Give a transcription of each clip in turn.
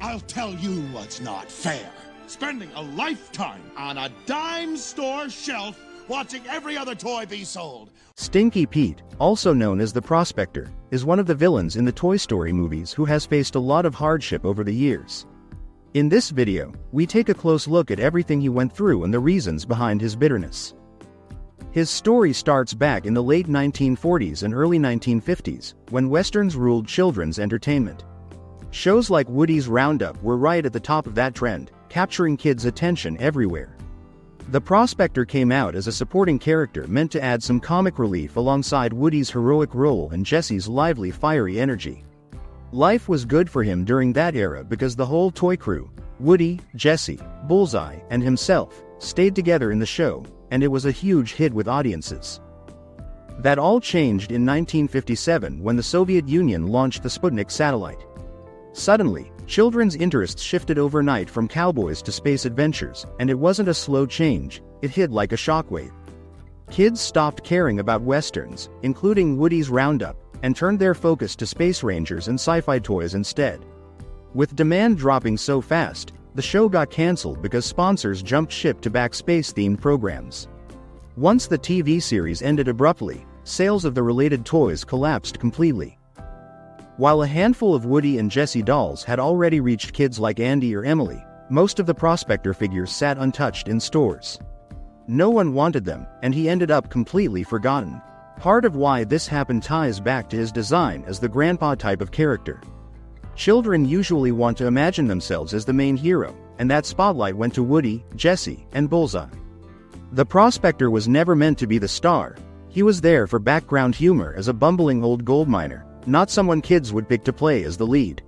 I'll tell you what's not fair. Spending a lifetime on a dime store shelf watching every other toy be sold. Stinky Pete, also known as the Prospector, is one of the villains in the Toy Story movies who has faced a lot of hardship over the years. In this video, we take a close look at everything he went through and the reasons behind his bitterness. His story starts back in the late 1940s and early 1950s, when westerns ruled children's entertainment. Shows like Woody's Roundup were right at the top of that trend, capturing kids' attention everywhere. The Prospector came out as a supporting character meant to add some comic relief alongside Woody's heroic role and Jesse's lively, fiery energy. Life was good for him during that era because the whole toy crew, Woody, Jesse, Bullseye, and himself, stayed together in the show, and it was a huge hit with audiences. That all changed in 1957 when the Soviet Union launched the Sputnik satellite. Suddenly, children's interests shifted overnight from cowboys to space adventures, and it wasn't a slow change, it hit like a shockwave. Kids stopped caring about westerns, including Woody's Roundup, and turned their focus to space rangers and sci-fi toys instead. With demand dropping so fast, the show got cancelled because sponsors jumped ship to back space-themed programs. Once the TV series ended abruptly, sales of the related toys collapsed completely. While a handful of Woody and Jesse dolls had already reached kids like Andy or Emily, most of the Prospector figures sat untouched in stores. No one wanted them, and he ended up completely forgotten. Part of why this happened ties back to his design as the grandpa type of character. Children usually want to imagine themselves as the main hero, and that spotlight went to Woody, Jesse, and Bullseye. The Prospector was never meant to be the star. He was there for background humor as a bumbling old gold miner, not someone kids would pick to play as the lead.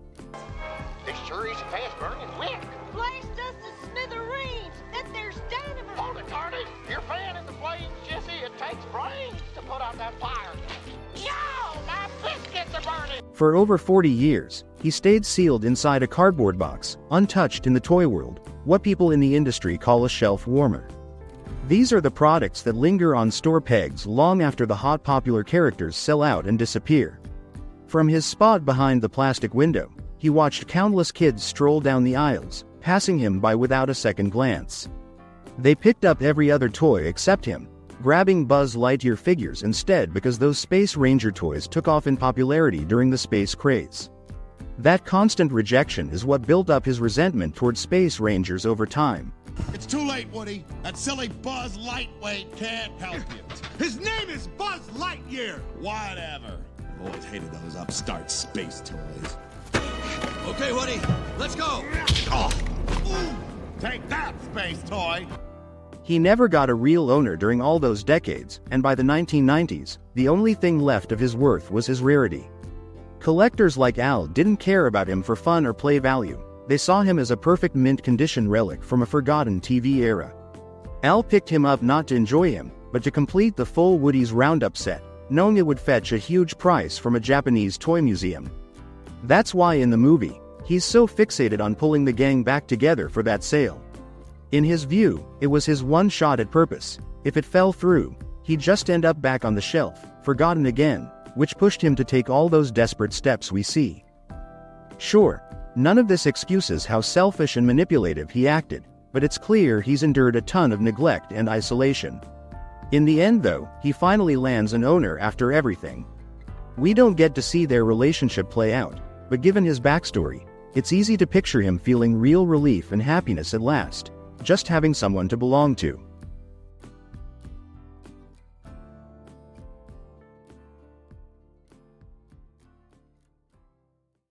This sure is a fast-burning wick. Blast us to smithereens! That there's dynamite! Hold it, Carney. You're fanning the flames, Jesse. It takes brains to put out that fire. Yo, my biscuits are burning! For over 40 years, he stayed sealed inside a cardboard box, untouched in the toy world, what people in the industry call a shelf warmer. These are the products that linger on store pegs long after the hot popular characters sell out and disappear. From his spot behind the plastic window, he watched countless kids stroll down the aisles, passing him by without a second glance. They picked up every other toy except him, grabbing Buzz Lightyear figures instead because those Space Ranger toys took off in popularity during the space craze. That constant rejection is what built up his resentment toward Space Rangers over time. It's too late, Woody. That silly Buzz Lightweight can't help you. His name is Buzz Lightyear! Whatever. Always hated those upstart space toys. Okay, Woody, let's go! Oh. Ooh. Take that, space toy! He never got a real owner during all those decades, and by the 1990s, the only thing left of his worth was his rarity. Collectors like Al didn't care about him for fun or play value. They saw him as a perfect mint condition relic from a forgotten TV era. Al picked him up not to enjoy him, but to complete the full Woody's Roundup set, knowing it would fetch a huge price from a Japanese toy museum. That's why in the movie, he's so fixated on pulling the gang back together for that sale. In his view, it was his one shot at purpose. If it fell through, he'd just end up back on the shelf, forgotten again, which pushed him to take all those desperate steps we see. Sure, none of this excuses how selfish and manipulative he acted, but it's clear he's endured a ton of neglect and isolation. In the end though, he finally lands an owner after everything. We don't get to see their relationship play out, but given his backstory, it's easy to picture him feeling real relief and happiness at last, just having someone to belong to.